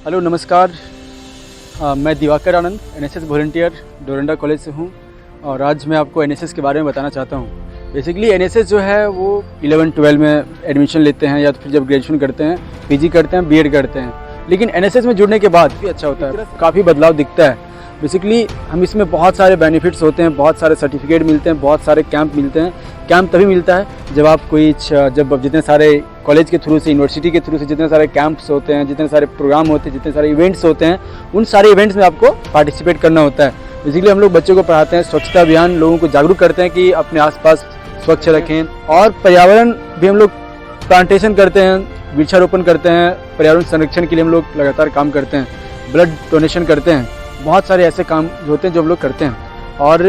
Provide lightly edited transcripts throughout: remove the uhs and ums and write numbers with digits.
Hello नमस्कार। मैं दिवाकर आनंद NSS volunteer Doranda college से हूँ और आज मैं आपको एनएसएस के बारे में बताना चाहता हूँ। बेसिकली एनएसएस जो है वो 11-12 में एडमिशन लेते हैं या तो फिर जब ग्रेजुएशन करते हैं, पीजी करते हैं, बीएड करते हैं। लेकिन एनएसएस में जुड़ने के बाद भी अच्छा होता है, काफ़ी बदलाव दिखता है। बेसिकली हम इसमें बहुत सारे बेनिफिट्स होते हैं, बहुत सारे सर्टिफिकेट मिलते हैं, बहुत सारे कैंप मिलते हैं। कैंप तभी मिलता है जब आप जब जितने सारे कॉलेज के थ्रू से, यूनिवर्सिटी के थ्रू से जितने सारे कैंप्स होते हैं, जितने सारे प्रोग्राम होते हैं, जितने सारे इवेंट्स होते हैं, उन सारे इवेंट्स में आपको पार्टिसिपेट करना होता है। बेसिकली हम लोग बच्चों को पढ़ाते हैं, स्वच्छता अभियान, लोगों को जागरूक करते हैं कि अपने आसपास स्वच्छ रखें। और पर्यावरण भी हम लोग प्लांटेशन करते हैं, वृक्षारोपण करते हैं, पर्यावरण संरक्षण के लिए हम लोग लगातार काम करते हैं, ब्लड डोनेशन करते हैं। बहुत सारे ऐसे काम होते हैं जो हम लोग करते हैं और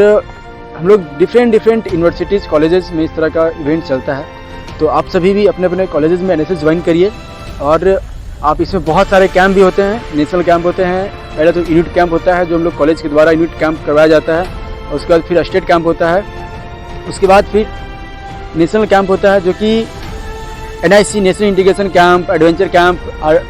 हम लोग डिफरेंट यूनिवर्सिटीज़, कॉलेजेस में इस तरह का इवेंट चलता है। तो आप सभी भी अपने अपने कॉलेजेस में एनएसएस ज्वाइन करिए और आप इसमें बहुत सारे कैंप भी होते हैं, नेशनल कैंप होते हैं। पहले तो यूनिट कैंप होता है जो हम लोग कॉलेज के द्वारा यूनिट कैंप करवाया जाता है, और उसके बाद फिर स्टेट कैंप होता है, उसके बाद फिर नेशनल कैंप होता है जो कि NIC national integration camp, adventure camp,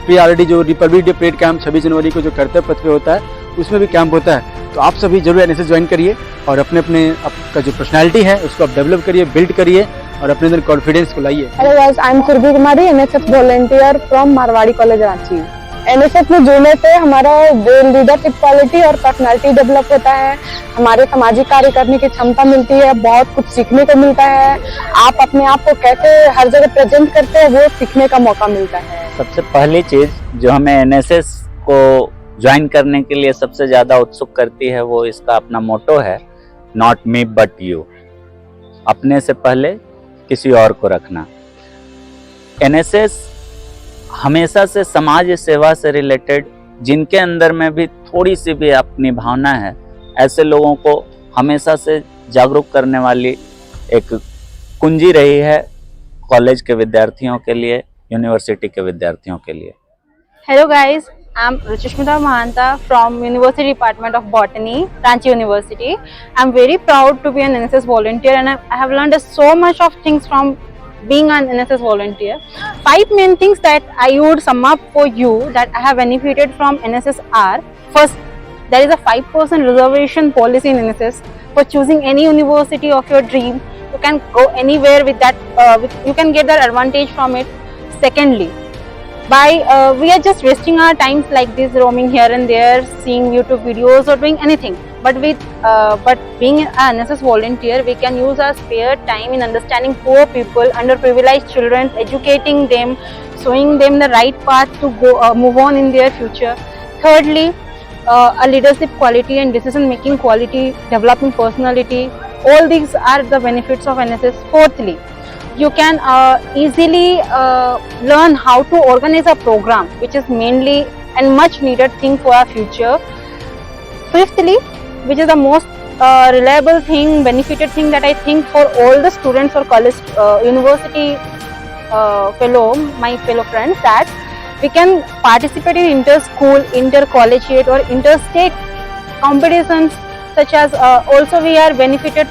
PRD जो रिपब्लिक डे परेड कैंप 26 जनवरी को जो कर्तव्य पथ पे होता है उसमें भी कैंप होता है। तो आप सभी जरूर एनएसएस ज्वाइन करिए और अपने आपका जो पर्सनालिटी है उसको आप डेवलप करिए, बिल्ड करिए और अपने अंदर कॉन्फिडेंस को लाइए। Hello guys, I am Surabhi Kumari, NSS volunteer from Marwari college Ranchi. NSS में जुड़ने से हमारा लीडरशिप क्वालिटी और पर्सनालिटी डेवलप होता है, हमारे सामाजिक कार्य करने की क्षमता मिलती है, बहुत कुछ सीखने को मिलता है। आप अपने आप को कैसे हर जगह प्रेजेंट करते हैं वो सीखने का मौका मिलता है। सबसे पहली चीज जो हमें एनएसएस को ज्वाइन करने के लिए सबसे ज्यादा उत्सुक करती है वो इसका अपना मोटो है, नॉट मी बट यू। अपने से पहले किसी और को रखना। एनएसएस हमेशा से समाज सेवा से रिलेटेड, जिनके अंदर में भी थोड़ी सी भी अपनी भावना है, ऐसे लोगों को हमेशा से जागरूक करने वाली एक कुंजी रही है कॉलेज के विद्यार्थियों के लिए, यूनिवर्सिटी के विद्यार्थियों के लिए। Hello guys, I'm Ruchishmita Mahanta from University Department of Botany, Ranchi University. I'm very proud to be an NSS volunteer and I have learned so much of things from being an NSS volunteer. 5 main things that I would sum up for you that I have benefited from NSS are: first, there is a 5% reservation policy in NSS for choosing any university of your dream. You can go anywhere with that, you can get that advantage from it. Secondly, we are just wasting our times like this, roaming here and there, seeing YouTube videos or doing anything. But being an NSS volunteer, we can use our spare time in understanding poor people, underprivileged children, educating them, showing them the right path to go move on in their future. Thirdly, a leadership quality and decision making quality, developing personality. All these are the benefits of NSS. Fourthly, you can easily learn how to organize a program, which is mainly and much needed thing for our future. Fifthly, which is the most reliable thing, benefited thing that I think for all the students or college, university my fellow friends, that we can participate in inter-school, inter-collegiate or interstate competitions, such as also we are benefited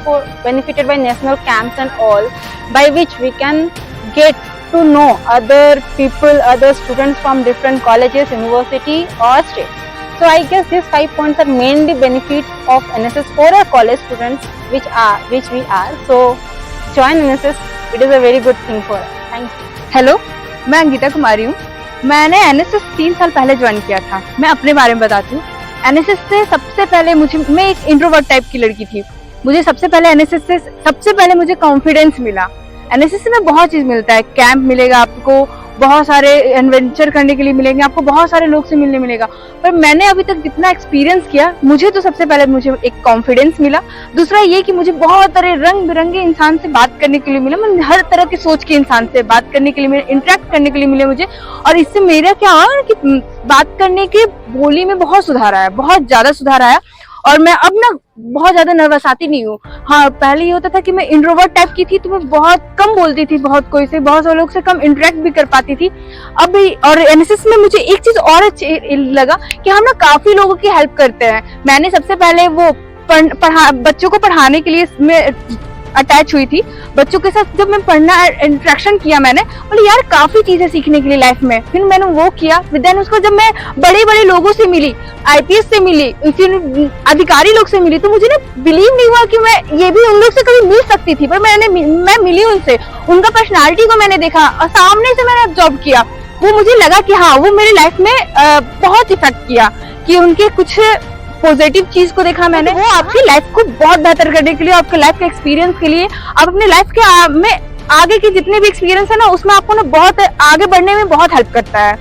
by national camps and all, by which we can get to know other people, other students from different colleges, university or states. So I guess these 5 points are mainly benefits of NSS for our college students, which we are. So join NSS, it is a very good thing for us. Thank you. Hello, मैं अंकिता कुमारी हूँ। मैंने NSS 3 साल पहले join किया था। मैं अपने बारे में बताती हूँ। एनएसएस से सबसे पहले मैं एक इंट्रोवर्ट टाइप की लड़की थी। मुझे सबसे पहले मुझे कॉन्फिडेंस मिला। एनएसएस में बहुत चीज मिलता है, कैंप मिलेगा आपको, बहुत सारे एडवेंचर करने के लिए मिलेंगे, आपको बहुत सारे लोग से मिलने मिलेगा। पर मैंने अभी तक जितना एक्सपीरियंस किया, मुझे तो सबसे पहले मुझे एक कॉन्फिडेंस मिला। दूसरा ये कि मुझे बहुत सारे रंग बिरंगे इंसान से बात करने के लिए मिला, मैं हर तरह की सोच के इंसान से बात करने के लिए मिले, इंटरेक्ट करने के लिए मिले मुझे। और इससे मेरा क्या कि बात करने की बोली में बहुत सुधार आया, बहुत ज्यादा सुधार आया। और मैं अब ना बहुत ज्यादा नर्वस आती नहीं हूँ। हाँ, पहले ये होता था कि मैं इंट्रोवर्ट टाइप की थी, तो मैं बहुत कम बोलती थी, बहुत सारे लोग से कम इंटरेक्ट भी कर पाती थी। अब और एनएसएस में मुझे एक चीज और लगा कि हम ना काफी लोगों की हेल्प करते हैं। मैंने सबसे पहले वो बच्चों को पढ़ाने के लिए मैं अटैच हुई थी। बच्चों के साथ जब मैं पढ़ना इंटरेक्शन किया मैंने, बोले यार काफी चीजें सीखने के लिए लाइफ में। फिर मैंने वो किया, देन उसको जब मैं बड़े बड़े लोगों से मिली, आईपीएस से मिली, फिर अधिकारी लोग से मिली, तो मुझे ना बिलीव नहीं हुआ कि मैं ये भी उन लोग से कभी मिल सकती थी। पर मैं मिली उनसे, उनका पर्सनालिटी को मैंने देखा और सामने से मैंने ऑब्जर्व किया। वो मुझे लगा कि हाँ वो मेरी लाइफ में बहुत इफेक्ट किया, कि उनके कुछ पॉजिटिव चीज को देखा मैंने। वो आपकी लाइफ को बहुत बेहतर करने के लिए, आपके लाइफ के एक्सपीरियंस के लिए, आप अपने लाइफ के में आगे के जितने भी एक्सपीरियंस है ना, उसमें आपको ना बहुत आगे बढ़ने में बहुत हेल्प करता है।